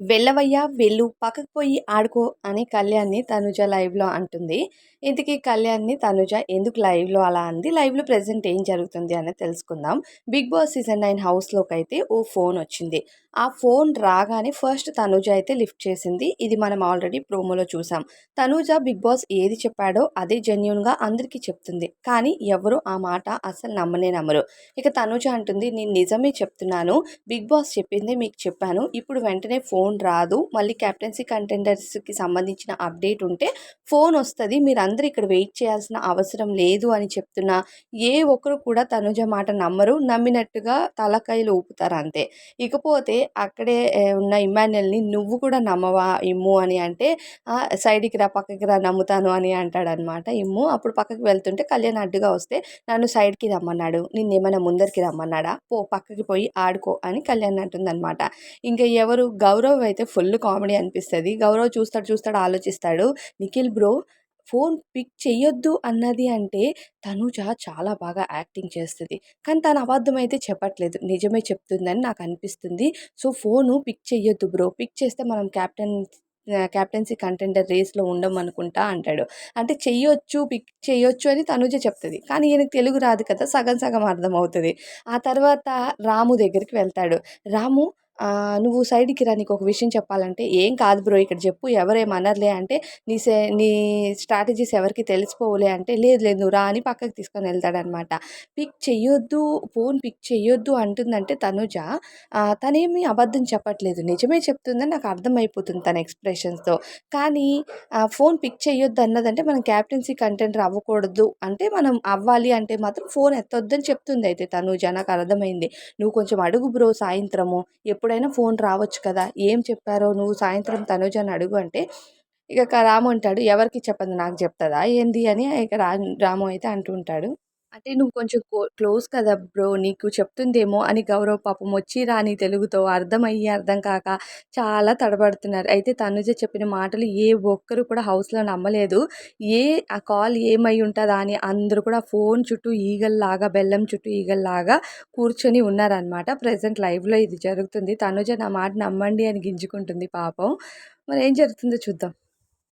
వెళ్ళవయ్యా వెళ్ళు పక్కకు పోయి ఆడుకో అని కళ్యాణ్‌ని తనుజ లైవ్‌లో అంటుంది. ఇంతకీ కళ్యాణ్‌ని తనుజ ఎందుకు లైవ్‌లో అలా అంది? లైవ్‌లో ప్రెజెంట్ ఏం జరుగుతుంది అనేది తెలుసుకుందాం. 'బిగ్ బాస్' సీజన్ 9 హౌస్‌లోకైతే ఓ ఫోనొచ్చింది. ఆ ఫోన్ రాగానే ఫస్ట్ తనుజ అయితే లిఫ్ట్ చేసింది. ఇది మనం ఆల్రెడీ ప్రోమోలో చూసాం. తనుజ 'బిగ్ బాస్' ఏది చెప్పాడో అదే జెన్యూన్‌గా అందరికీ చెప్తుంది. కానీ ఎవరు ఆ మాట అస్సలు నమ్మనే నమ్మరు. ఇక తనుజ అంటుంది, "నేను నిజమే చెప్తున్నాను. 'బిగ్ బాస్' చెప్పిందే మీకు చెప్పాను. ఇప్పుడు వెంటనే ఫోన్ రాదు. మళ్ళీ కెప్టెన్సీ కంటెండర్స్‌కి సంబంధించిన అప్డేట్ ఉంటే ఫోనొస్తది. మీరందరూ ఇక్కడ వెయిట్ చేయాల్సిన అవసరం లేదు అని చెప్తున్నా. ఏ ఒక్కరు కూడా తనుజ మాట నమ్మరు. నమ్మినట్టుగా తలకాయలు ఊపుతారంతే. ఇకపోతే అక్కడే ఉన్న ఇమ్మాన్యుయల్‌ని "నువ్వు కూడా నమ్మవా ఇమ్ము" అని అంటే "సైడ్‌కి రా, పక్కకి రా నమ్ముతాను" అని అంటాడనమాట ఇమ్ము. అప్పుడు పక్కకి వెళ్తుంటే కళ్యాణ్ అడ్డుగా వస్తే "నన్ను సైడ్‌కి రమ్మన్నాడు. నిన్నేమైనా ముందరికి రమ్మన్నాడా? పో పక్కకి పోయి ఆడుకో" అని కళ్యాణ్ అంటుందనమాట. ఇంక ఎవరు గౌరవ్ అయితే ఫుల్ కామెడీ అనిపిస్తది. గౌరవ్ చూస్తాడు, చూస్తాడు ఆలోచిస్తాడు. నిఖిల్ బ్రో ఫోన్ పిక్ చెయ్యొద్దు అన్నది అంటే తనూజ చాలా బాగా యాక్టింగ్ చేస్తది. కానీ తను అబద్ధం అయితే చెప్పట్లేదు. నిజమే చెప్తుందని నాకనిపిస్తుంది. సో, ఫోను పిక్ చెయ్యొద్దు బ్రో. పిక్ చేస్తే మనం కెప్టెన్సీ కంటెండర్ రేస్‌లో ఉండమనుకుంటా అంటాడు. అంటే చెయ్యొచ్చు, పిక్ చెయ్యొచ్చు అని తనూజ చెప్తది. కానీ ఈయనకి తెలుగు రాదు కదా! సగం సగం అర్థమవుతది. ఆ తర్వాత రాము దగ్గరికి వెళ్తాడు. రాము "నువ్వు సైడ్‌కి రా నీకొక విషయం చెప్పాలంటే" "ఏం కాదు బ్రో ఇక్కడ చెప్పు ఎవరేమనరులే" అంటే నీ స్ట్రాటజీస్ ఎవరికీ తెలిసిపోవులే" అంటే "లేదు లేదు నువ్వు రా" అని పక్కకి తీసుకొని వెళ్తాడనమాట. పిక్ చెయ్యొద్దు, ఫోన్ పిక్ చెయ్యొద్దు అంటుందంటే తనుజ తనేమి అబద్ధం చెప్పట్లేదు. నిజమే చెప్తుందని నాకు అర్థమైపోతుంది తన ఎక్స్‌ప్రెషన్స్‌తో. కానీ ఫోన్ పిక్ చెయ్యొద్దన్నదంటే మనం క్యాప్టెన్సీ కంటెండర్ అవ్వకూడదు అంటే మనం అవ్వాలి అంటే మాత్రం ఫోన్ ఎత్తొద్దని చెప్తుందయితే తనూజ నాకర్థమైంది. "నువ్వు కొంచెం అడుగు బ్రో సాయంత్రము. ఎప్పుడైనా ఫోన్ రావచ్చు కదా! ఏం చెప్పారో నువ్వు సాయంత్రం తనూజని అడుగు" అంటే ఇక రాము అంటాడు, "ఎవరికీ చెప్పంది నాకు చెప్తదా ఏంది" అని ఇక రాము అయితే అంటూ ఉంటాడు. అంటే "నువ్వు కొంచెం క్లోజ్ కదా బ్రో! నీకు చెప్తుందేమో" అని గౌరవ్ పాపం వచ్చి రాని తెలుగుతో అర్థమయ్యి, అర్థం కాక చాలా తడబడుతున్నారు. అయితే తనుజ చెప్పిన మాటలు ఏ ఒక్కరు కూడా హౌస్‌లో నమ్మలేదు. ఆ కాల్ ఏమై ఉంటదా అని అందరూ కూడా ఫోను చుట్టూ ఈగల్లాగా, బెల్లం చుట్టూ ఈగల్లాగా కూర్చొని ఉన్నారనమాట. ప్రెజెంట్ లైవ్‌లో ఇది జరుగుతుంది. తనుజ నా మాట నమ్మండి అని గింజుకుంటుంది పాపం. మరి ఏం జరుగుతుందో చూద్దాం.